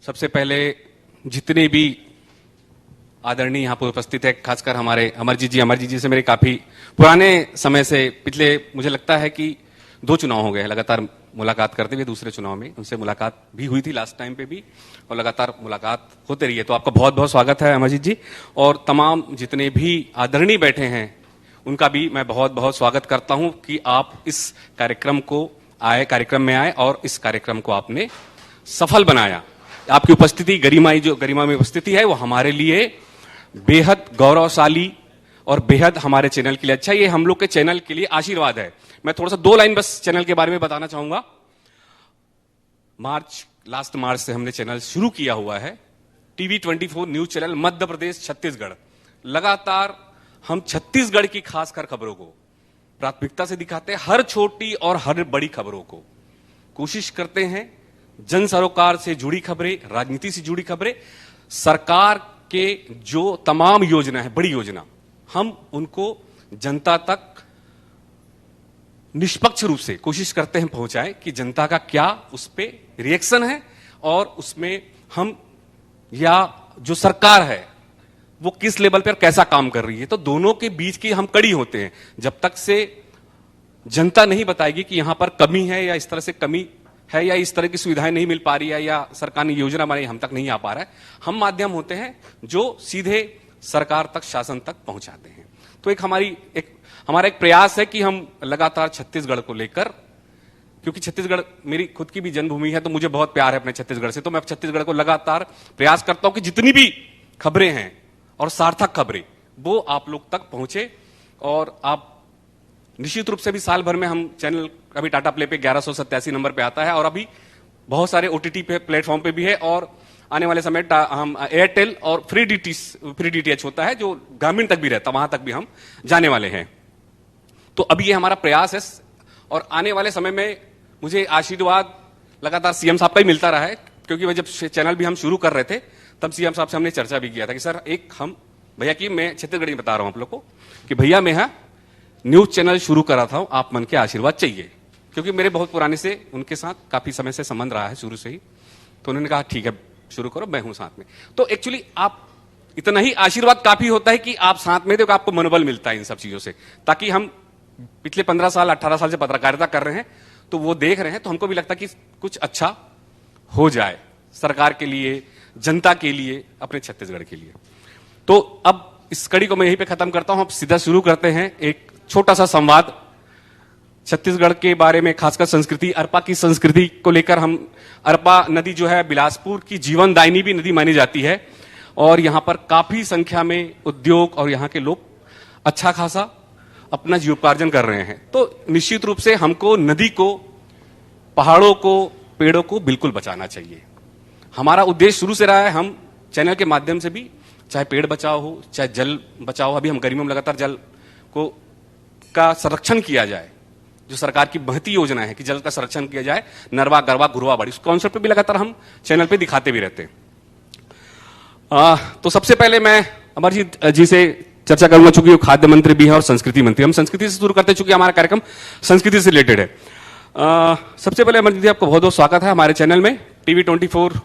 सबसे पहले जितने भी आदरणीय यहाँ पर उपस्थित है, खासकर हमारे अमरजीत जी से मेरे काफी पुराने समय से, पिछले मुझे लगता है कि 2 चुनाव हो गए लगातार मुलाकात करते हुए। दूसरे चुनाव में उनसे मुलाकात भी हुई थी लास्ट टाइम पे भी, और लगातार मुलाकात होते रही है। तो आपका बहुत बहुत स्वागत है अमरजीत जी, और तमाम जितने भी आदरणीय बैठे हैं उनका भी मैं बहुत बहुत स्वागत करता हूं कि आप इस कार्यक्रम में आए और इस कार्यक्रम को आपने सफल बनाया। आपकी उपस्थिति, गरिमा में उपस्थिति है, वो हमारे लिए बेहद गौरवशाली और बेहद हमारे चैनल के लिए अच्छा, ये हम लोग के चैनल के लिए आशीर्वाद है। मैं थोड़ा सा 2 लाइन बस चैनल के बारे में बताना चाहूंगा। लास्ट मार्च से हमने चैनल शुरू किया हुआ है, TV 24 news channel, Madhya Pradesh Chhattisgarh. लगातार हम छत्तीसगढ़ की खासकर खबरों को प्राथमिकता से दिखाते हैं, हर छोटी और हर बड़ी खबरों को कोशिश करते हैं। जन सरोकार से जुड़ी खबरें, राजनीति से जुड़ी खबरें, सरकार के जो तमाम योजना है, बड़ी योजना, हम उनको जनता तक निष्पक्ष रूप से कोशिश करते हैं पहुंचाएं कि जनता का क्या उस पे रिएक्शन है, और उसमें हम या जो सरकार है वो किस लेवल पर कैसा काम कर रही है। तो दोनों के बीच की हम कड़ी होते हैं। जब तक से जनता नहीं बताएगी कि यहां पर कमी है, या इस तरह से कमी है, या इस तरह की सुविधाएं नहीं मिल पा रही है, या सरकार ने योजना बनाई हम तक नहीं आ पा रहा है, हम माध्यम होते हैं जो सीधे सरकार तक, शासन तक पहुंचाते हैं। तो हमारा एक प्रयास है कि हम लगातार छत्तीसगढ़ को लेकर, क्योंकि छत्तीसगढ़ मेरी खुद की भी जन्मभूमि है, तो मुझे बहुत प्यार है अपने छत्तीसगढ़ से, तो मैं छत्तीसगढ़ को लगातार प्रयास करता हूं कि जितनी भी खबरें हैं और सार्थक खबरें वो आप लोग तक पहुंचे। और आप निश्चित रूप से भी साल भर में हम चैनल अभी टाटा प्ले पे 1187 नंबर पे आता है, और अभी बहुत सारे ओटीटी पे प्लेटफॉर्म पे भी है, और आने वाले समय हम एयरटेल और फ्री डीटीएच होता है जो ग्रामीण तक भी रहता, वहां तक भी हम जाने वाले हैं। तो अभी ये हमारा प्रयास है, और आने वाले समय में मुझे आशीर्वाद लगातार सीएम साहब का ही मिलता रहा है, क्योंकि जब चैनल भी हम शुरू कर रहे थे तब सीएम साहब से हमने चर्चा भी किया था कि सर हम भैया की, मैं छत्तीसगढ़ी में बता रहा हूं आप लोग को कि भैया मैं न्यूज चैनल शुरू करा था, आप मन के आशीर्वाद चाहिए, क्योंकि मेरे बहुत पुराने से उनके साथ काफी समय से संबंध रहा है शुरू से ही। तो उन्होंने कहा ठीक है शुरू करो, मैं हूं साथ में। तो एक्चुअली आप इतना ही आशीर्वाद काफी होता है कि आप साथ में, तो आपको मनोबल मिलता है इन सब चीजों से। ताकि हम पिछले 15 साल 18 साल से पत्रकारिता कर रहे हैं, तो वो देख रहे हैं, तो हमको भी लगता है कि कुछ अच्छा हो जाए सरकार के लिए, जनता के लिए, अपने छत्तीसगढ़ के लिए। तो अब इस कड़ी को मैं यहीं पे खत्म करता हूं, अब सीधा शुरू करते हैं एक छोटा सा संवाद छत्तीसगढ़ के बारे में, खासकर संस्कृति, अरपा की संस्कृति को लेकर। हम अरपा नदी जो है बिलासपुर की जीवनदायिनी भी नदी मानी जाती है, और यहां पर काफी संख्या में उद्योग और यहां के लोग अच्छा खासा अपना जीवोपार्जन कर रहे हैं। तो निश्चित रूप से हमको नदी को, पहाड़ों को, पेड़ों को बिल्कुल बचाना चाहिए। हमारा उद्देश्य शुरू से रहा है, हम चैनल के माध्यम से भी, चाहे पेड़ बचाओ हो, चाहे जल बचाओ, अभी हम गर्मियों में लगातार जल का संरक्षण किया जाए, जो सरकार की महती योजना है कि जल का संरक्षण किया जाए, नरवा गरवा घुरवा बाड़ी, उस कॉन्सेप्ट पे भी लगातार हम चैनल पे दिखाते भी रहते हैं। तो सबसे पहले मैं अमरजीत जी से चर्चा करूंगा, चूंकि वो खाद्य मंत्री भी है और संस्कृति मंत्री। हम संस्कृति से शुरू करते, चूंकि हमारा कार्यक्रम संस्कृति से रिलेटेड है। सबसे पहले अमरजीत जी, आपको बहुत बहुत स्वागत है हमारे चैनल में, टीवी 24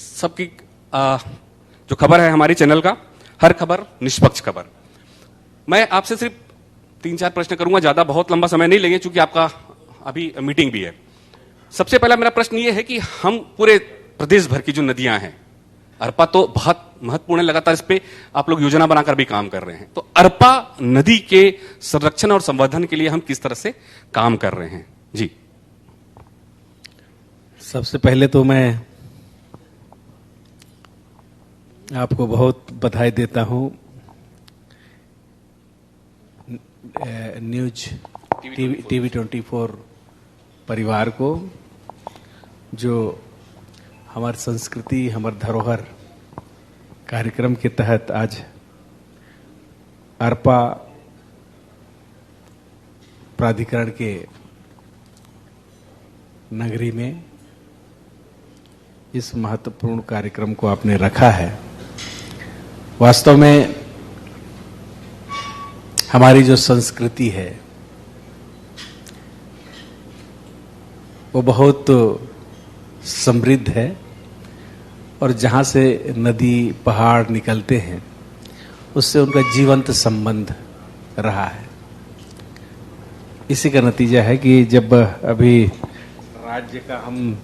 सबकी जो खबर है हमारी चैनल का, हर खबर निष्पक्ष खबर। मैं आपसे सिर्फ 3-4 प्रश्न करूंगा, ज्यादा बहुत लंबा समय नहीं लेंगे, क्योंकि आपका अभी मीटिंग भी है। सबसे पहला मेरा प्रश्न यह है कि हम पूरे प्रदेश भर की जो नदियां हैं, अरपा तो बहुत महत्वपूर्ण है, लगातार इस पे आप लोग योजना बनाकर भी काम कर रहे हैं, तो अरपा नदी के संरक्षण और संवर्धन के लिए हम किस तरह से काम कर रहे हैं जी? सबसे पहले तो मैं आपको बहुत बधाई देता हूं न्यूज टीवी 24 परिवार को, जो हमारी संस्कृति, हमारी धरोहर कार्यक्रम के तहत आज अरपा प्राधिकरण के नगरी में इस महत्वपूर्ण कार्यक्रम को आपने रखा है। वास्तव में हमारी जो संस्कृति है वो बहुत समृद्ध है, और जहाँ से नदी पहाड़ निकलते हैं उससे उनका जीवंत संबंध रहा है। इसी का नतीजा है कि जब अभी राज्य का हम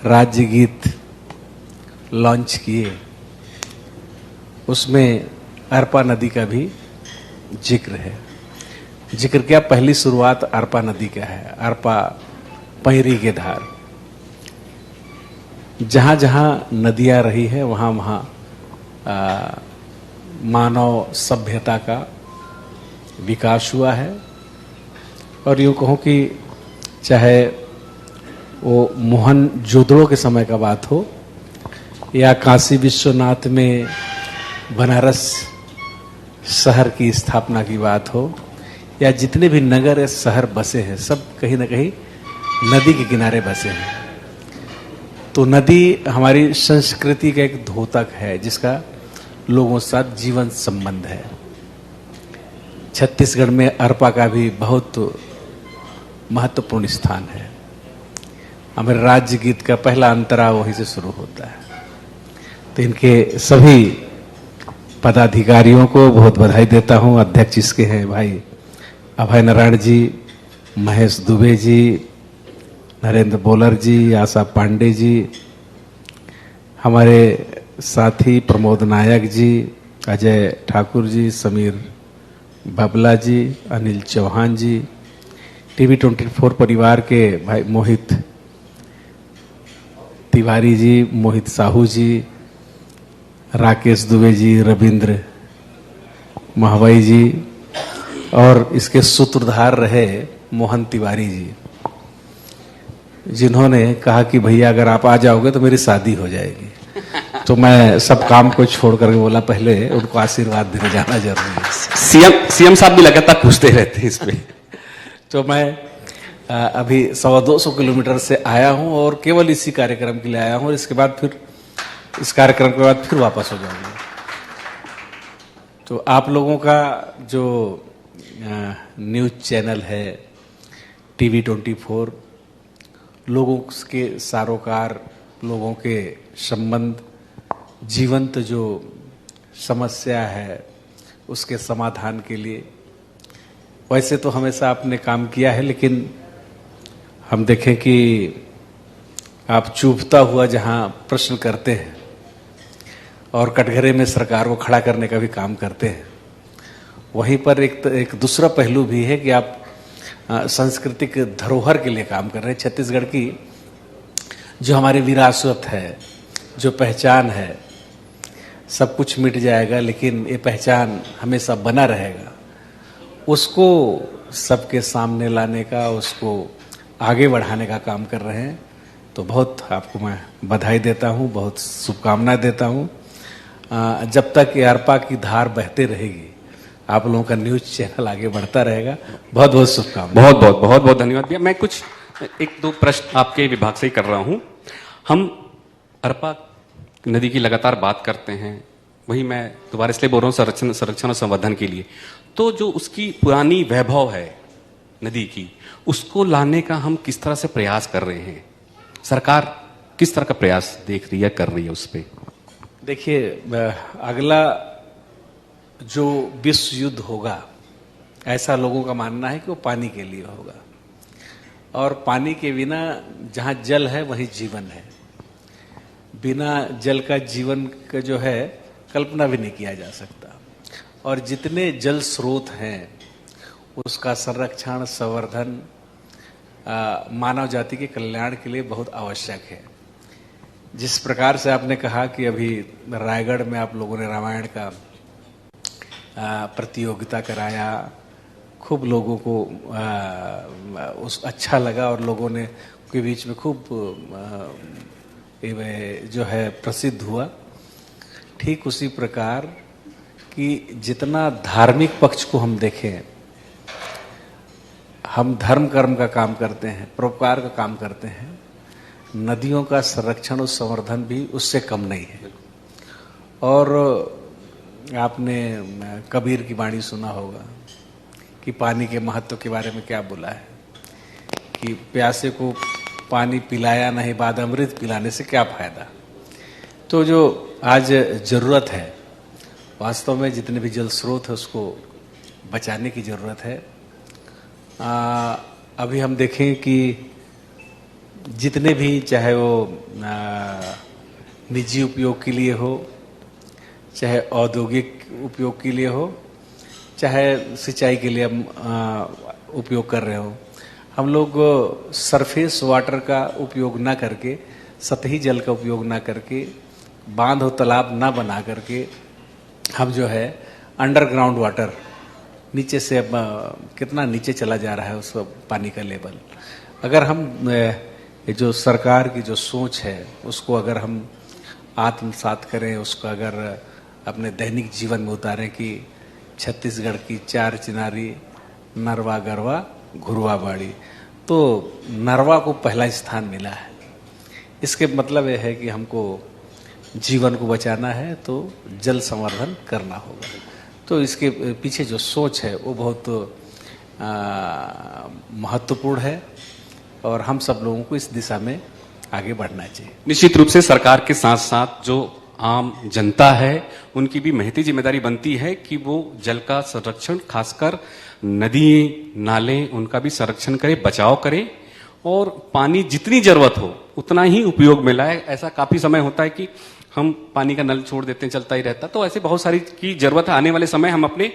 राज्य गीत लॉन्च किए, उसमें अरपा नदी का भी जिक्र है। जिक्र क्या, पहली शुरुआत अरपा नदी का है। अरपा पैरी के धार, जहां जहां नदियां रही है वहां वहां मानव सभ्यता का विकास हुआ है। और यूं कहूं कि चाहे वो मोहनजोदड़ो के समय का बात हो या काशी विश्वनाथ में बनारस शहर की स्थापना की बात हो, या जितने भी नगर या शहर बसे हैं सब कहीं ना कहीं नदी के किनारे बसे हैं। तो नदी हमारी संस्कृति का एक द्योतक है जिसका लोगों के साथ जीवन संबंध है। छत्तीसगढ़ में अरपा का भी बहुत महत्वपूर्ण स्थान है। हमारे राज्य गीत का पहला अंतरा वहीं से शुरू होता है। तो इनके सभी पदाधिकारियों को बहुत बधाई देता हूं। अध्यक्ष इसके हैं भाई अभय नारायण जी, महेश दुबे जी, नरेंद्र बोलर जी, आशा पांडे जी, हमारे साथी प्रमोद नायक जी, अजय ठाकुर जी, समीर बबला जी, अनिल चौहान जी, टीवी 24 परिवार के भाई मोहित तिवारी जी, मोहित साहू जी, राकेश दुबे जी, रविंद्र महवई जी, और इसके सूत्रधार रहे मोहन तिवारी जी, जिन्होंने कहा कि भैया अगर आप आ जाओगे तो मेरी शादी हो जाएगी। तो मैं सब काम को छोड़ करके बोला पहले उनको आशीर्वाद देने जाना जरूरी है। सीएम साहब भी लगातार पूछते रहते हैं इसमें। तो मैं अभी 125 किलोमीटर से आया हूं और केवल इसी कार्यक्रम के लिए आया हूं, और इसके बाद फिर इस कार्यक्रम के बाद फिर वापस हो जाऊंगा। तो आप लोगों का जो न्यूज चैनल है टीवी 24, लोगों के सारोकार, लोगों के संबंध, जीवंत जो समस्या है उसके समाधान के लिए, वैसे तो हमेशा आपने काम किया है, लेकिन हम देखें कि आप चुभता हुआ जहां प्रश्न करते हैं और कटघरे में सरकार को खड़ा करने का भी काम करते हैं, वहीं पर एक दूसरा पहलू भी है कि आप सांस्कृतिक धरोहर के लिए काम कर रहे हैं। छत्तीसगढ़ की जो हमारी विरासत है, जो पहचान है, सब कुछ मिट जाएगा लेकिन ये पहचान हमेशा बना रहेगा। उसको सबके सामने लाने का, उसको आगे बढ़ाने का काम कर रहे हैं। तो बहुत आपको मैं बधाई देता हूँ, बहुत शुभकामनाएं देता हूँ। जब तक ये अरपा की धार बहते रहेगी, आप लोगों का न्यूज चैनल आगे बढ़ता रहेगा। बहुत बहुत शुभकामनाएं। बहुत बहुत धन्यवाद भैया। मैं कुछ एक दो प्रश्न आपके विभाग से ही कर रहा हूं। हम अरपा नदी की लगातार बात करते हैं, वही मैं दोबारा इसलिए बोल रहा हूँ संरक्षण और संवर्धन के लिए। तो जो उसकी पुरानी वैभव है नदी की, उसको लाने का हम किस तरह से प्रयास कर रहे हैं? सरकार किस तरह का प्रयास देख रही है, कर रही है उस पर? देखिए, अगला जो विश्व युद्ध होगा, ऐसा लोगों का मानना है कि वो पानी के लिए होगा, और पानी के बिना जहां जल है वहीं जीवन है। बिना जल का जीवन का जो है कल्पना भी नहीं किया जा सकता। और जितने जल स्रोत हैं उसका संरक्षण, संवर्धन मानव जाति के कल्याण के लिए बहुत आवश्यक है। जिस प्रकार से आपने कहा कि अभी रायगढ़ में आप लोगों ने रामायण का प्रतियोगिता कराया, खूब लोगों को उस अच्छा लगा और लोगों ने के बीच में खूब जो है प्रसिद्ध हुआ। ठीक उसी प्रकार कि जितना धार्मिक पक्ष को हम देखें, हम धर्म कर्म का काम करते हैं, परोपकार का काम करते हैं, नदियों का संरक्षण और संवर्धन भी उससे कम नहीं है। और आपने कबीर की वाणी सुना होगा कि पानी के महत्व के बारे में क्या बोला है कि प्यासे को पानी पिलाया नहीं, बाद अमृत पिलाने से क्या फायदा। तो जो आज जरूरत है, वास्तव में जितने भी जल स्रोत है उसको बचाने की जरूरत है। अभी हम देखें कि जितने भी, चाहे वो निजी उपयोग के लिए हो, चाहे औद्योगिक उपयोग के लिए हो, चाहे सिंचाई के लिए हम उपयोग कर रहे हो, हम लोग सरफेस वाटर का उपयोग ना करके, सतही जल का उपयोग ना करके, बांध और तालाब ना बना करके हम जो है अंडरग्राउंड वाटर, नीचे से अब कितना नीचे चला जा रहा है उस पानी का लेवल, अगर हम ये जो सरकार की जो सोच है उसको अगर हम आत्मसात करें, उसको अगर अपने दैनिक जीवन में उतारें कि छत्तीसगढ़ की चार चिनारी, नरवा गरवा घुरवा बाड़ी, तो नरवा को पहला स्थान मिला है। इसके मतलब यह है कि हमको जीवन को बचाना है तो जल संवर्धन करना होगा। तो इसके पीछे जो सोच है वो बहुत महत्वपूर्ण है और हम सब लोगों को इस दिशा में आगे बढ़ना चाहिए। निश्चित रूप से सरकार के साथ साथ जो आम जनता है उनकी भी महती जिम्मेदारी बनती है कि वो जल का संरक्षण, खासकर नदी नाले, उनका भी संरक्षण करे, बचाव करे और पानी जितनी जरूरत हो उतना ही उपयोग में लाए। ऐसा काफी समय होता है कि हम पानी का नल छोड़ देते हैं, चलता ही रहता, तो ऐसे बहुत सारी की जरूरत है। आने वाले समय हम अपने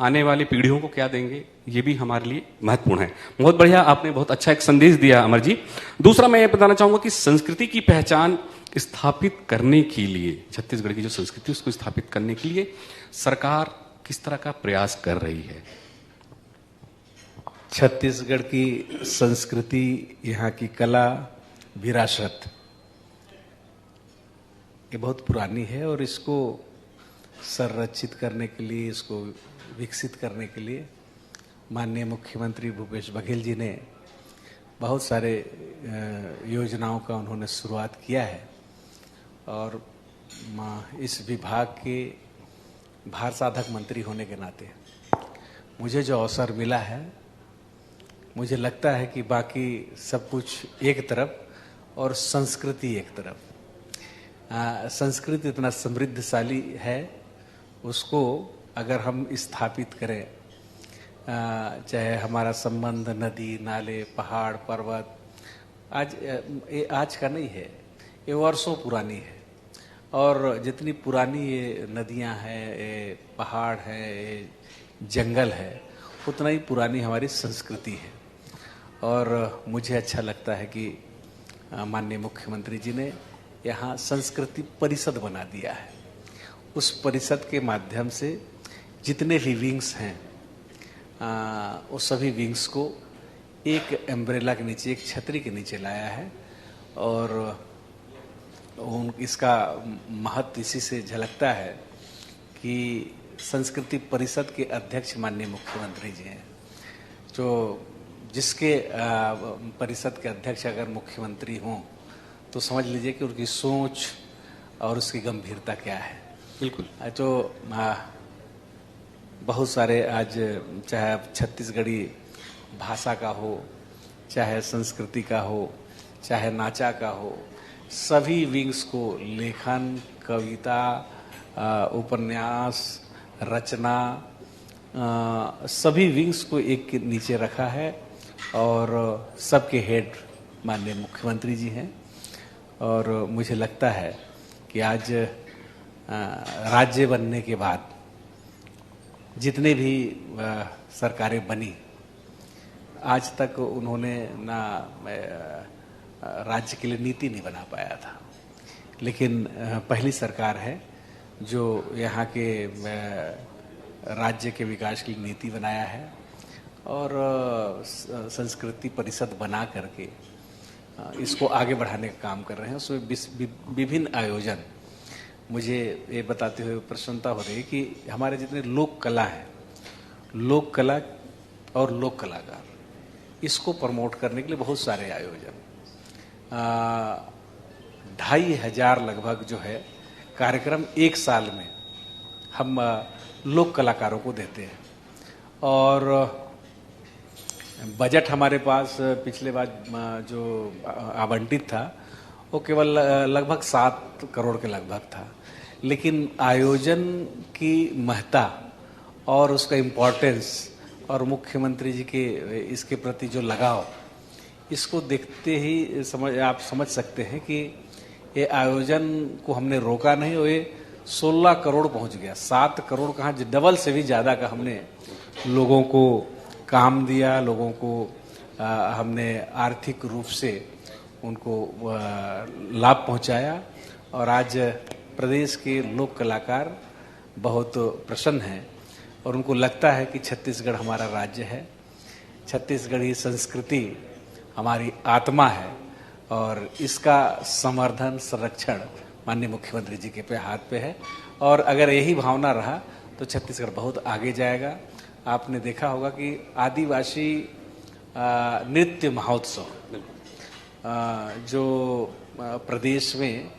आने वाली पीढ़ियों को क्या देंगे, ये भी हमारे लिए महत्वपूर्ण है। बहुत बढ़िया, आपने बहुत अच्छा एक संदेश दिया अमर जी। दूसरा मैं ये बताना चाहूंगा कि संस्कृति की पहचान स्थापित करने के लिए, छत्तीसगढ़ की जो संस्कृति उसको स्थापित करने के लिए सरकार किस तरह का प्रयास कर रही है? छत्तीसगढ़ की संस्कृति, यहाँ की कला, विरासत, ये बहुत पुरानी है और इसको संरक्षित करने के लिए, इसको विकसित करने के लिए माननीय मुख्यमंत्री भूपेश बघेल जी ने बहुत सारे योजनाओं का उन्होंने शुरुआत किया है और इस विभाग के भार साधक मंत्री होने के नाते मुझे जो अवसर मिला है, मुझे लगता है कि बाकी सब कुछ एक तरफ और संस्कृति एक तरफ। संस्कृति इतना समृद्धशाली है, उसको अगर हम स्थापित करें, चाहे हमारा संबंध नदी नाले, पहाड़, पर्वत, आज का नहीं है, ये वर्षों पुरानी है। और जितनी पुरानी ये नदियां हैं, ये पहाड़ हैं, ये जंगल है, उतना ही पुरानी हमारी संस्कृति है। और मुझे अच्छा लगता है कि माननीय मुख्यमंत्री जी ने यहाँ संस्कृति परिषद बना दिया है। उस परिषद के माध्यम से जितने भी विंग्स हैं, वो सभी विंग्स को एक एम्ब्रेला के नीचे, एक छतरी के नीचे लाया है और इसका महत्व इसी से झलकता है कि संस्कृति परिषद के अध्यक्ष माननीय मुख्यमंत्री जी हैं। जो जिसके परिषद के अध्यक्ष अगर मुख्यमंत्री हों तो समझ लीजिए कि उनकी सोच और उसकी गंभीरता क्या है। बिल्कुल। तो बहुत सारे आज, चाहे छत्तीसगढ़ी भाषा का हो, चाहे संस्कृति का हो, चाहे नाचा का हो, सभी विंग्स को लेखन, कविता, उपन्यास, रचना, सभी विंग्स को एक के नीचे रखा है और सबके हेड माननीय मुख्यमंत्री जी हैं। और मुझे लगता है कि आज राज्य बनने के बाद जितने भी सरकारें बनी, आज तक उन्होंने ना राज्य के लिए नीति नहीं बना पाया था, लेकिन पहली सरकार है जो यहाँ के राज्य के विकास की नीति बनाया है और संस्कृति परिषद बना करके इसको आगे बढ़ाने का काम कर रहे हैं। उसमें विभिन्न आयोजन, मुझे ये बताते हुए प्रसन्नता हो रही है कि हमारे जितने लोक कला है, लोक कला और लोक कलाकार, इसको प्रमोट करने के लिए बहुत सारे आयोजन, 2500 लगभग जो है कार्यक्रम एक साल में हम लोक कलाकारों को देते हैं। और बजट हमारे पास पिछले बार जो आवंटित था वो केवल लगभग 7 करोड़ के लगभग था। लेकिन आयोजन की महत्ता और उसका इम्पोर्टेंस और मुख्यमंत्री जी के इसके प्रति जो लगाव, इसको देखते ही आप समझ सकते हैं कि ये आयोजन को हमने रोका नहीं और ये 16 करोड़ पहुंच गया। 7 करोड़ कहाँ, डबल से भी ज़्यादा का हमने लोगों को काम दिया, लोगों को हमने आर्थिक रूप से उनको लाभ पहुंचाया। और आज प्रदेश के लोक कलाकार बहुत प्रसन्न हैं और उनको लगता है कि छत्तीसगढ़ हमारा राज्य है, छत्तीसगढ़ी संस्कृति हमारी आत्मा है और इसका संवर्धन संरक्षण माननीय मुख्यमंत्री जी के हाथ पे है। और अगर यही भावना रहा तो छत्तीसगढ़ बहुत आगे जाएगा। आपने देखा होगा कि आदिवासी नृत्य महोत्सव जो प्रदेश में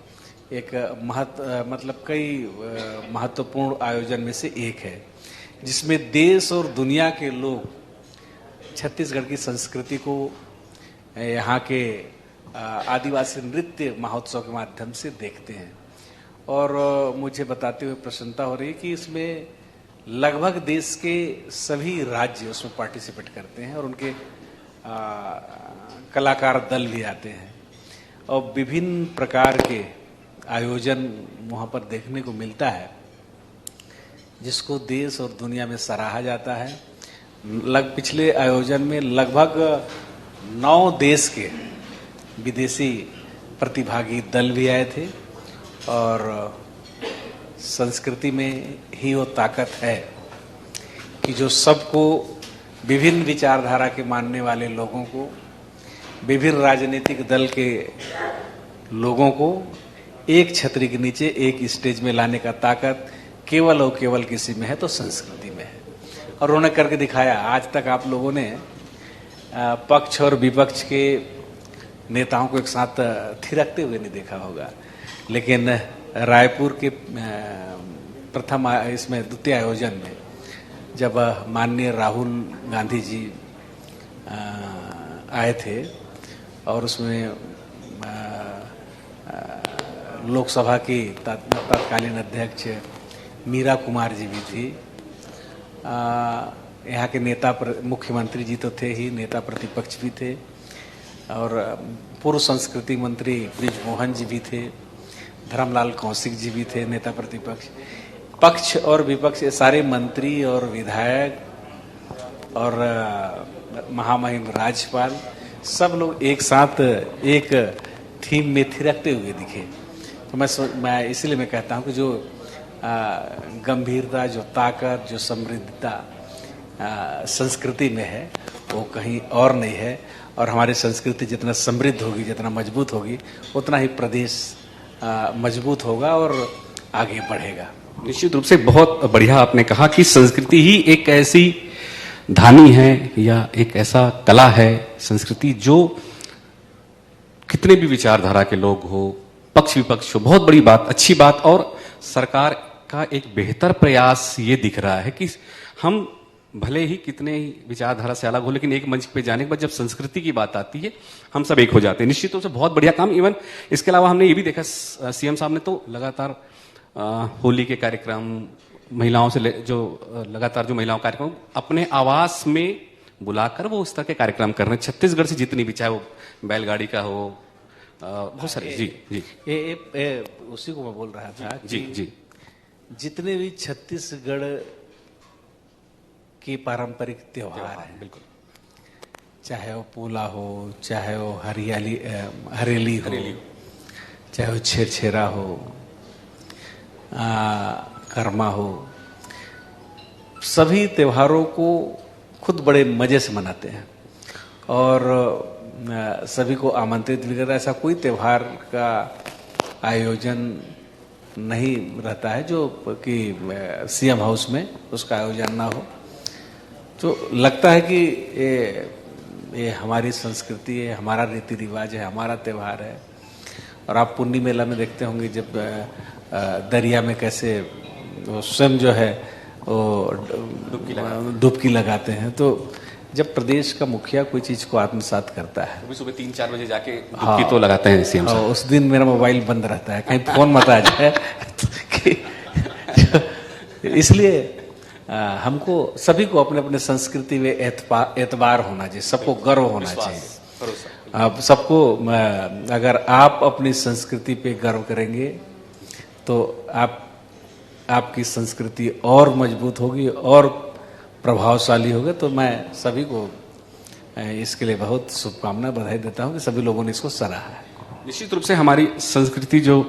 एक मतलब कई महत्वपूर्ण आयोजन में से एक है, जिसमें देश और दुनिया के लोग छत्तीसगढ़ की संस्कृति को यहाँ के आदिवासी नृत्य महोत्सव के माध्यम से देखते हैं। और मुझे बताते हुए प्रसन्नता हो रही है कि इसमें लगभग देश के सभी राज्य उसमें पार्टिसिपेट करते हैं और उनके कलाकार दल भी आते हैं और विभिन्न प्रकार के आयोजन वहाँ पर देखने को मिलता है, जिसको देश और दुनिया में सराहा जाता है। पिछले आयोजन में लगभग 9 देश के विदेशी प्रतिभागी दल भी आए थे और संस्कृति में ही वो ताकत है कि जो सबको, विभिन्न विचारधारा के मानने वाले लोगों को, विभिन्न राजनीतिक दल के लोगों को एक छतरी के नीचे एक स्टेज में लाने का ताकत केवल और केवल किसी में है तो संस्कृति में है। और उन्होंने करके दिखाया। आज तक आप लोगों ने पक्ष और विपक्ष के नेताओं को एक साथ थिरकते हुए नहीं देखा होगा, लेकिन रायपुर के प्रथम इसमें द्वितीय आयोजन में जब माननीय राहुल गांधी जी आए थे और उसमें लोकसभा की तत्कालीन अध्यक्ष मीरा कुमार जी भी थी, यहाँ के नेता मुख्यमंत्री जी तो थे ही, नेता प्रतिपक्ष भी थे और पूर्व संस्कृति मंत्री बृजमोहन जी भी थे, धर्मलाल कौशिक जी भी थे नेता प्रतिपक्ष। पक्ष और विपक्ष ये सारे मंत्री और विधायक और महामहिम राज्यपाल सब लोग एक साथ एक थीम में थिरकते हुए दिखे। तो मैं इसलिए मैं कहता हूँ कि जो गंभीरता, जो ताकत, जो समृद्धता संस्कृति में है वो कहीं और नहीं है। और हमारी संस्कृति जितना समृद्ध होगी, जितना मजबूत होगी, उतना ही प्रदेश मजबूत होगा और आगे बढ़ेगा। निश्चित रूप से बहुत बढ़िया आपने कहा कि संस्कृति ही एक ऐसी धानी है या एक ऐसा कला है, संस्कृति जो कितने भी विचारधारा के लोग हो, पक्ष विपक्ष हो, बहुत बड़ी बात, अच्छी बात। और सरकार का एक बेहतर प्रयास ये दिख रहा है कि हम भले ही कितने ही विचारधारा से अलग हो, लेकिन एक मंच पे जाने के बाद जब संस्कृति की बात आती है हम सब एक हो जाते हैं। निश्चित रूप से बहुत बढ़िया काम। इवन इसके अलावा हमने ये भी देखा, सीएम साहब ने तो लगातार होली के कार्यक्रम, महिलाओं से जो लगातार जो महिलाओं कार्यक्रम अपने आवास में बुलाकर वो उस तरह के कार्यक्रम कर रहे हैं। छत्तीसगढ़ से जितनी भी, चाहे वो बैलगाड़ी का हो, बहुत सारे। जी जी, ये उसी को मैं बोल रहा था। जी जी, जितने भी छत्तीसगढ़ के पारंपरिक त्योहार हैं, बिल्कुल, चाहे वो पोला हो, चाहे वो हरेली हो, चाहे वो छेरछेरा हो, कर्मा हो, सभी त्योहारों को खुद बड़े मजे से मनाते हैं और सभी को आमंत्रित भी करता है। ऐसा कोई त्योहार का आयोजन नहीं रहता है जो कि सीएम हाउस में उसका आयोजन ना हो। तो लगता है कि ये हमारी संस्कृति है, हमारा रीति रिवाज है, हमारा त्योहार है। और आप पुन्नी मेला में देखते होंगे जब दरिया में कैसे वो स्वयं जो है वो डुबकी लगाते हैं। तो जब प्रदेश का मुखिया कोई चीज को आत्मसात करता है, तो भी सुबह 3-4 बजे जाके डुबकी तो लगाते हैं सीएम साहब। उस दिन मेरा मोबाइल बंद रहता है, कहीं फोन मत आ जाए इसलिए हमको सभी को अपने अपने संस्कृति में एतबार होना चाहिए, सबको गर्व होना चाहिए। अब सबको अगर आप अपनी संस्कृति पे गर्व करेंगे तो आपकी संस्कृति और मजबूत होगी और प्रभावशाली होगी। तो मैं सभी को इसके लिए बहुत शुभकामना बधाई देता हूं कि सभी लोगों ने इसको सराहा है। निश्चित रूप से हमारी संस्कृति जो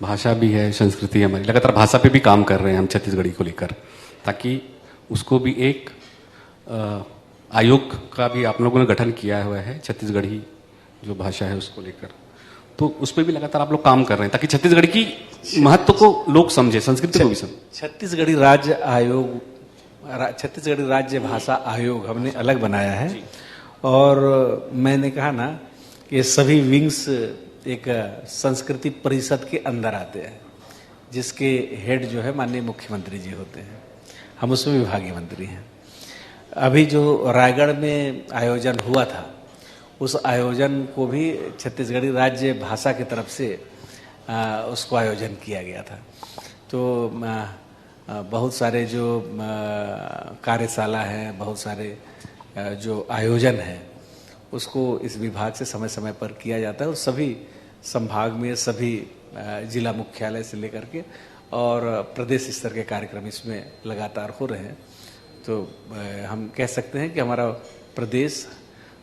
भाषा भी है, संस्कृति हमारी, लगातार भाषा पे भी काम कर रहे हैं हम छत्तीसगढ़ी को लेकर, ताकि उसको भी एक आयोग का भी आप लोगों ने गठन किया हुआ है छत्तीसगढ़ी जो भाषा है उसको लेकर, तो उस पर भी लगातार आप लोग काम कर रहे हैं ताकि छत्तीसगढ़ी की महत्व को लोग समझे, संस्कृति को भी समझे। छत्तीसगढ़ी राज्य आयोग, छत्तीसगढ़ी राज्य भाषा आयोग हमने अलग बनाया है और मैंने कहा ना कि सभी विंग्स एक संस्कृति परिषद के अंदर आते हैं जिसके हेड जो है माननीय मुख्यमंत्री जी होते हैं, हम उसमें विभागीय मंत्री हैं। अभी जो रायगढ़ में आयोजन हुआ था उस आयोजन को भी छत्तीसगढ़ी राज्य भाषा की तरफ से उसको आयोजन किया गया था। तो बहुत सारे जो कार्यशाला हैं, बहुत सारे जो आयोजन हैं उसको इस विभाग से समय समय पर किया जाता है और सभी संभाग में, सभी जिला मुख्यालय से लेकर के और प्रदेश स्तर के कार्यक्रम इसमें लगातार हो रहे हैं। तो हम कह सकते हैं कि हमारा प्रदेश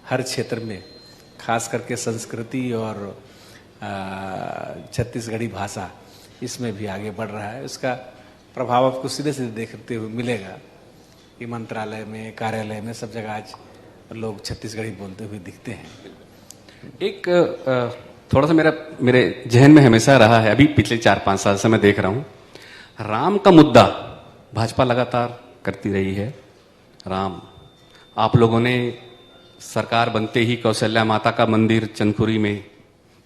हर क्षेत्र में खास करके संस्कृति और छत्तीसगढ़ी भाषा इसमें भी आगे बढ़ रहा है। उसका प्रभाव आपको सीधे सीधे देखते हुए मिलेगा कि मंत्रालय में, कार्यालय में, सब जगह आज लोग छत्तीसगढ़ी बोलते हुए दिखते हैं। एक थोड़ा सा मेरे जहन में हमेशा रहा है, अभी पिछले 4-5 साल से मैं देख रहा हूं, राम का मुद्दा भाजपा लगातार करती रही है। राम, आप लोगों ने सरकार बनते ही कौशल्या माता का मंदिर चंदखुरी में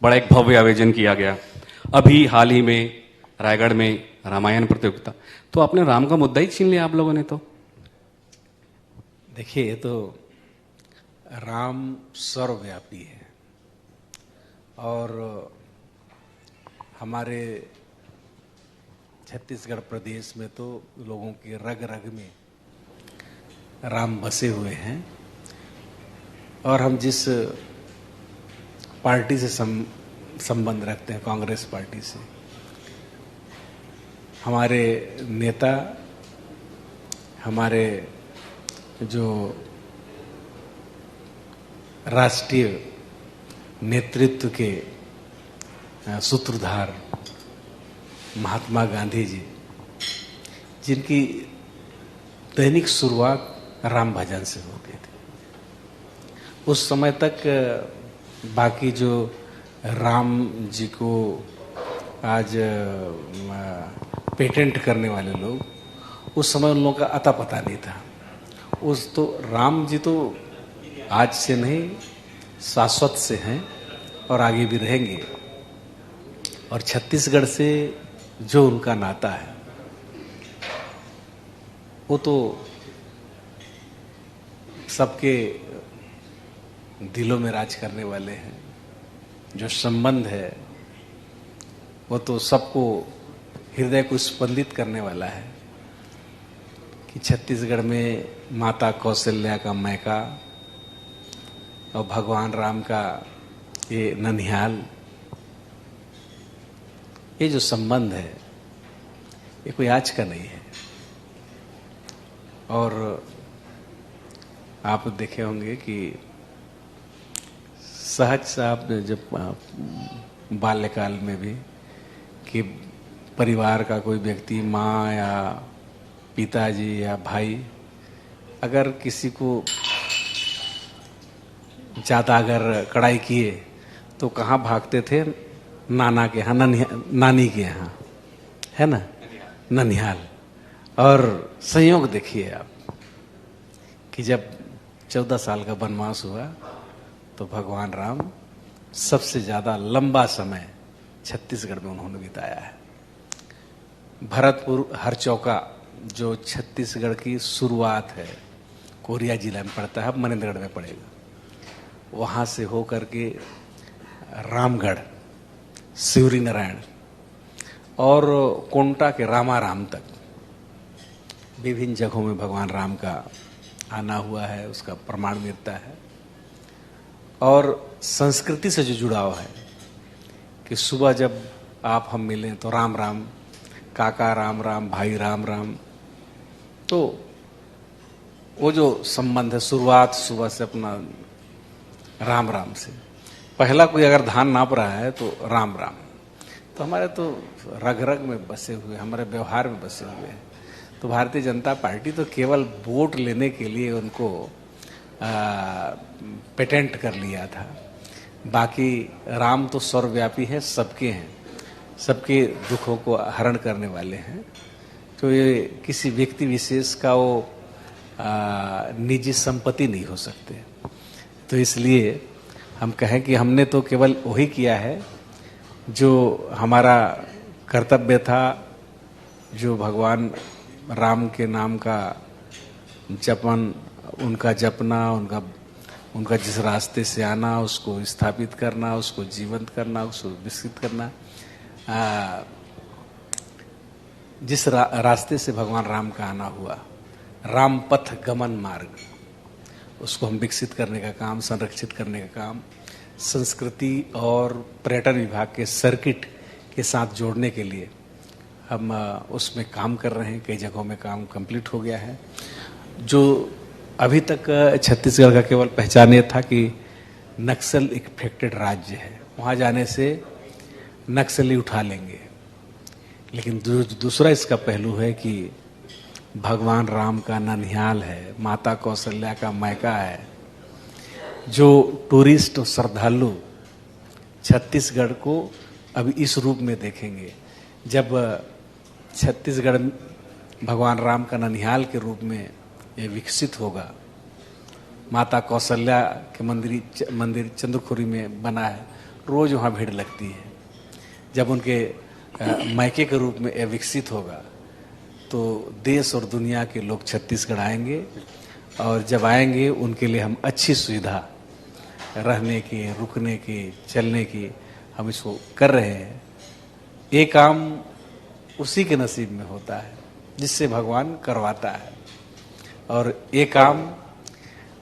बड़ा एक भव्य आयोजन किया गया। अभी हाल ही में रायगढ़ में रामायण प्रतियोगिता, तो आपने राम का मुद्दा ही छीन लिया आप लोगों ने। तो देखिए, तो राम सर्वव्यापी है और हमारे छत्तीसगढ़ प्रदेश में तो लोगों के रग रग में राम बसे हुए हैं और हम जिस पार्टी से संबंध रखते हैं, कांग्रेस पार्टी से, हमारे नेता, हमारे जो राष्ट्रीय नेतृत्व के सूत्रधार महात्मा गांधी जी, जिनकी दैनिक शुरुआत राम भजन से होती थी, उस समय तक बाकी जो राम जी को आज पेटेंट करने वाले लोग, उस समय उन लोगों का अता पता नहीं था। उस तो राम जी तो आज से नहीं, शाश्वत से हैं और आगे भी रहेंगे। और छत्तीसगढ़ से जो उनका नाता है वो तो सबके दिलों में राज करने वाले हैं। जो संबंध है वो तो सबको, हृदय को स्पंदित करने वाला है कि छत्तीसगढ़ में माता कौशल्या का मैका और भगवान राम का ये ननिहाल, ये जो संबंध है ये कोई आज का नहीं है। और आप देखे होंगे कि सहज साहब जब बाल्यकाल में भी कि परिवार का कोई व्यक्ति, माँ या पिताजी या भाई, अगर किसी को ज्यादा अगर कड़ाई किए तो कहाँ भागते थे? नाना के यहाँ, नानी के यहाँ, है ना, ननिहाल। और संयोग देखिए आप कि जब 14 साल का वनवास हुआ तो भगवान राम सबसे ज्यादा लंबा समय छत्तीसगढ़ में उन्होंने बिताया है। भरतपुर हरचौका जो छत्तीसगढ़ की शुरुआत है, कोरिया जिला में पड़ता है, अब मनेंद्रगढ़ में पड़ेगा। वहाँ से हो करके रामगढ़, शिवरी नारायण और कोंटा के रामाराम तक विभिन्न जगहों में भगवान राम का आना हुआ है, उसका प्रमाण मिलता है। और संस्कृति से जो जुड़ाव है कि सुबह जब आप हम मिलें तो राम राम, काका राम राम, भाई राम राम, तो वो जो संबंध है शुरुआत सुबह से अपना राम राम से। पहला कोई अगर धान नाप रहा है तो राम राम, तो हमारे तो रग रग में बसे हुए, हमारे व्यवहार में बसे हुए हैं। तो भारतीय जनता पार्टी तो केवल वोट लेने के लिए उनको पेटेंट कर लिया था, बाकी राम तो सर्वव्यापी है, सबके हैं, सबके दुखों को हरण करने वाले हैं। तो ये किसी व्यक्ति विशेष का वो निजी संपत्ति नहीं हो सकते। तो इसलिए हम कहें कि हमने तो केवल वही किया है जो हमारा कर्तव्य था, जो भगवान राम के नाम का जपन, उनका जपना, उनका जिस रास्ते से आना, उसको स्थापित करना, उसको जीवंत करना, उसको विकसित करना, जिस रास्ते से भगवान राम का आना हुआ, राम पथ गमन मार्ग, उसको हम विकसित करने का काम, संरक्षित करने का काम संस्कृति और पर्यटन विभाग के सर्किट के साथ जोड़ने के लिए हम उसमें काम कर रहे हैं। कई जगहों में काम कंप्लीट हो गया है। जो अभी तक छत्तीसगढ़ का केवल पहचान ये था कि नक्सल इन्फेक्टेड राज्य है, वहाँ जाने से नक्सली उठा लेंगे, लेकिन दूसरा इसका पहलू है कि भगवान राम का ननिहाल है, माता कौशल्या का मायका है। जो टूरिस्ट और श्रद्धालु छत्तीसगढ़ को अब इस रूप में देखेंगे, जब छत्तीसगढ़ भगवान राम का ननिहाल के रूप में ये विकसित होगा। माता कौशल्या के मंदिर चंद्रखुरी में बना है, रोज वहाँ भीड़ लगती है। जब उनके मायके के रूप में ये विकसित होगा तो देश और दुनिया के लोग छत्तीसगढ़ आएंगे, और जब आएंगे उनके लिए हम अच्छी सुविधा रहने की, रुकने की, चलने की हम इसको कर रहे हैं। ये काम उसी के नसीब में होता है जिससे भगवान करवाता है, और ये काम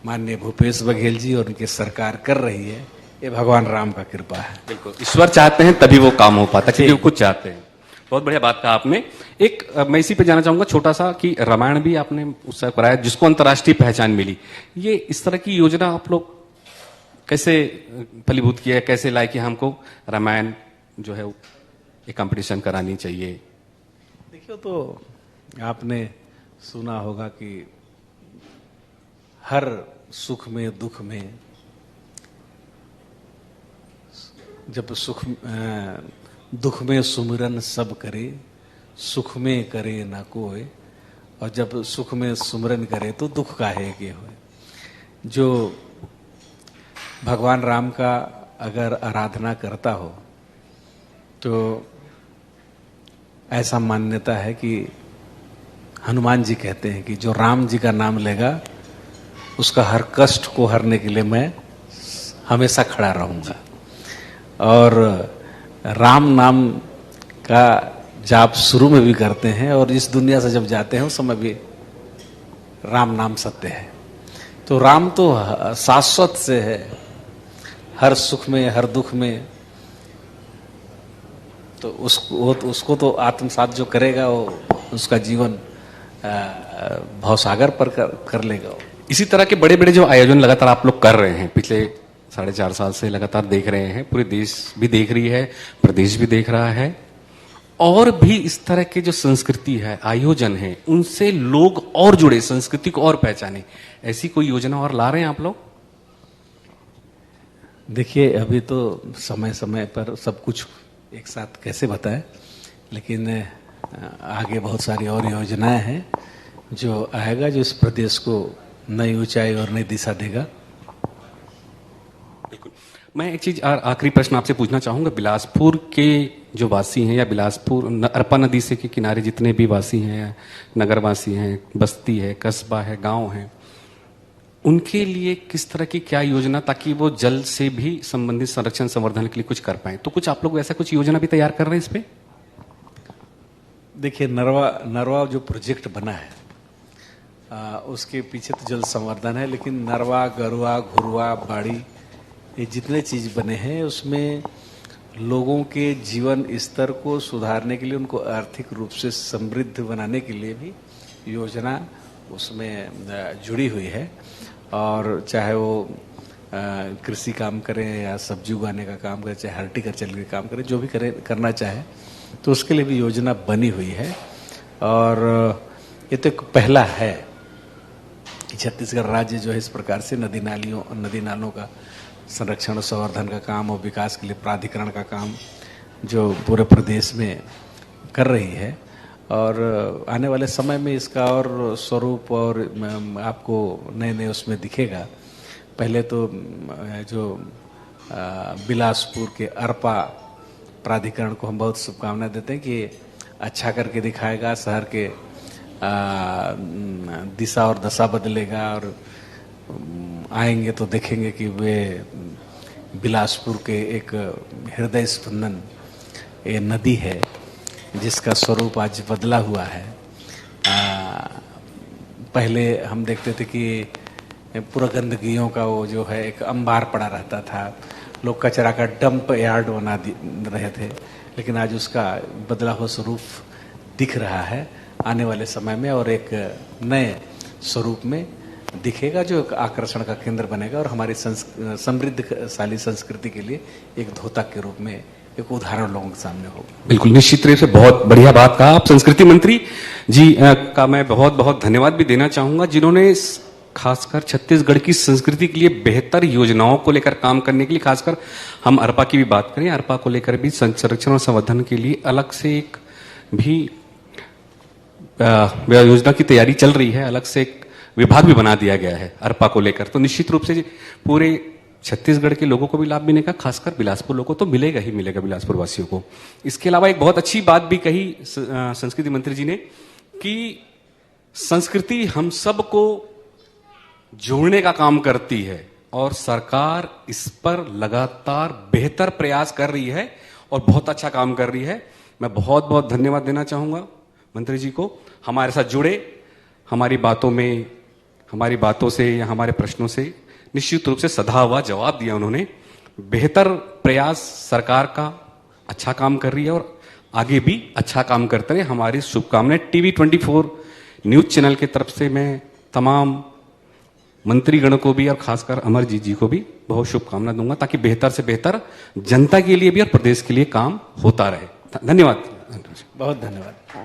माननीय भूपेश बघेल जी और उनकी सरकार कर रही है। ये भगवान राम का कृपा है। बिल्कुल, ईश्वर चाहते हैं तभी वो काम हो पाता है, क्योंकि वो कुछ चाहते हैं। बहुत बढ़िया बात कहा आपने। एक मैं इसी पे जाना चाहूंगा छोटा सा कि रामायण भी आपने उत्सव कराया जिसको अंतर्राष्ट्रीय पहचान मिली। ये इस तरह की योजना आप लोग कैसे फलीभूत किया है, कैसे लाए कि हमको रामायण जो है एक कंपटीशन करानी चाहिए? देखिए, तो आपने सुना होगा कि हर सुख में दुख में, जब दुख में सुमिरन सब करे, सुख में करे ना कोई, और जब सुख में सुमिरन करे तो दुख काहे के होए। जो भगवान राम का अगर आराधना करता हो तो ऐसा मान्यता है कि हनुमान जी कहते हैं कि जो राम जी का नाम लेगा उसका हर कष्ट को हरने के लिए मैं हमेशा खड़ा रहूंगा। और राम नाम का जाप शुरू में भी करते हैं और इस दुनिया से जब जाते हैं उस समय भी राम नाम सत्य है। तो राम तो शाश्वत से है, हर सुख में हर दुख में। तो उसको तो आत्मसात जो करेगा वो उसका जीवन भवसागर पर कर लेगा। इसी तरह के बड़े बड़े जो आयोजन लगातार आप लोग कर रहे हैं, पिछले 4.5 साल से लगातार देख रहे हैं, पूरे देश भी देख रही है, प्रदेश भी देख रहा है, और भी इस तरह के जो संस्कृति है, आयोजन है, उनसे लोग और जुड़े, संस्कृति को और पहचाने, ऐसी कोई योजना और ला रहे हैं आप लोग? देखिए, अभी तो समय समय पर सब कुछ एक साथ कैसे बताएं, लेकिन आगे बहुत सारी और योजनाएं हैं जो आएगा, जो इस प्रदेश को नई ऊंचाई और नई दिशा देगा। बिल्कुल। मैं एक चीज आखिरी प्रश्न आपसे पूछना चाहूंगा। बिलासपुर के जो वासी हैं, या बिलासपुर अरपा नदी से के किनारे जितने भी वासी हैं, नगरवासी हैं, बस्ती है, कस्बा है, गांव है, उनके लिए किस तरह की क्या योजना, ताकि वो जल से भी संबंधित संरक्षण संवर्धन के लिए कुछ कर पाए? तो कुछ आप लोग ऐसा कुछ योजना भी तैयार कर रहे हैं इस पे? देखिए, नरवा जो प्रोजेक्ट बना है उसके पीछे तो जल संवर्धन है, लेकिन नरवा, गरुआ, घुरुआ, बाड़ी, ये जितने चीज बने हैं उसमें लोगों के जीवन स्तर को सुधारने के लिए, उनको आर्थिक रूप से समृद्ध बनाने के लिए भी योजना उसमें जुड़ी हुई है। और चाहे वो कृषि काम करें या सब्जी उगाने का काम करें, चाहे हॉर्टिकल्चर के काम करें, जो भी करना चाहे तो उसके लिए भी योजना बनी हुई है। और ये तो एक पहला है कि छत्तीसगढ़ राज्य जो है इस प्रकार से नदी नालों का संरक्षण और संवर्धन का काम और विकास के लिए प्राधिकरण का काम जो पूरे प्रदेश में कर रही है। और आने वाले समय में इसका और स्वरूप और आपको नए नए उसमें दिखेगा। पहले तो जो बिलासपुर के अरपा प्राधिकरण को हम बहुत शुभकामनाएं देते हैं कि अच्छा करके दिखाएगा, शहर के दिशा और दशा बदलेगा। और आएंगे तो देखेंगे कि वे बिलासपुर के एक हृदय स्पंदन ये नदी है जिसका स्वरूप आज बदला हुआ है। पहले हम देखते थे कि पूरा गंदगियों का वो जो है एक अंबार पड़ा रहता था, लोग कचरा का डंप यार्ड बना रहे थे, लेकिन आज उसका बदला हुआ स्वरूप दिख रहा है आने वाले समय में, और एक नए स्वरूप में दिखेगा जो एक आकर्षण का केंद्र बनेगा और हमारी समृद्धशाली संस्कृति के लिए एक द्योतक के रूप में एक उदाहरण लोगों के सामने होगा। बिल्कुल, निश्चित रूप से बहुत बढ़िया बात कहा आप। संस्कृति मंत्री जी का मैं बहुत बहुत धन्यवाद भी देना चाहूंगा, जिन्होंने खासकर छत्तीसगढ़ की संस्कृति के लिए बेहतर योजनाओं को लेकर काम करने के लिए, खासकर हम अरपा की भी बात करें, अरपा को लेकर भी संरक्षण और संवर्धन के लिए अलग से एक भी योजना की तैयारी चल रही है, अलग से एक विभाग भी बना दिया गया है अरपा को लेकर। तो निश्चित रूप से पूरे छत्तीसगढ़ के लोगों को भी लाभ मिलेगा, खासकर बिलासपुर लोगों को तो मिलेगा ही मिलेगा, बिलासपुर वासियों को। इसके अलावा एक बहुत अच्छी बात भी कही संस्कृति मंत्री जी ने कि संस्कृति हम सबको जोड़ने का काम करती है और सरकार इस पर लगातार बेहतर प्रयास कर रही है और बहुत अच्छा काम कर रही है। मैं बहुत बहुत धन्यवाद देना चाहूंगा मंत्री जी को, हमारे साथ जुड़े, हमारी बातों से या हमारे प्रश्नों से निश्चित रूप से सधा हुआ जवाब दिया उन्होंने। बेहतर प्रयास सरकार का, अच्छा काम कर रही है और आगे भी अच्छा काम करते रहे, हमारी शुभकामनाएं। टीवी 24 न्यूज चैनल की तरफ से मैं तमाम मंत्रीगण को भी और खासकर अमरजीत जी को भी बहुत शुभकामना दूंगा, ताकि बेहतर से बेहतर जनता के लिए भी और प्रदेश के लिए काम होता रहे। धन्यवाद। बहुत धन्यवाद।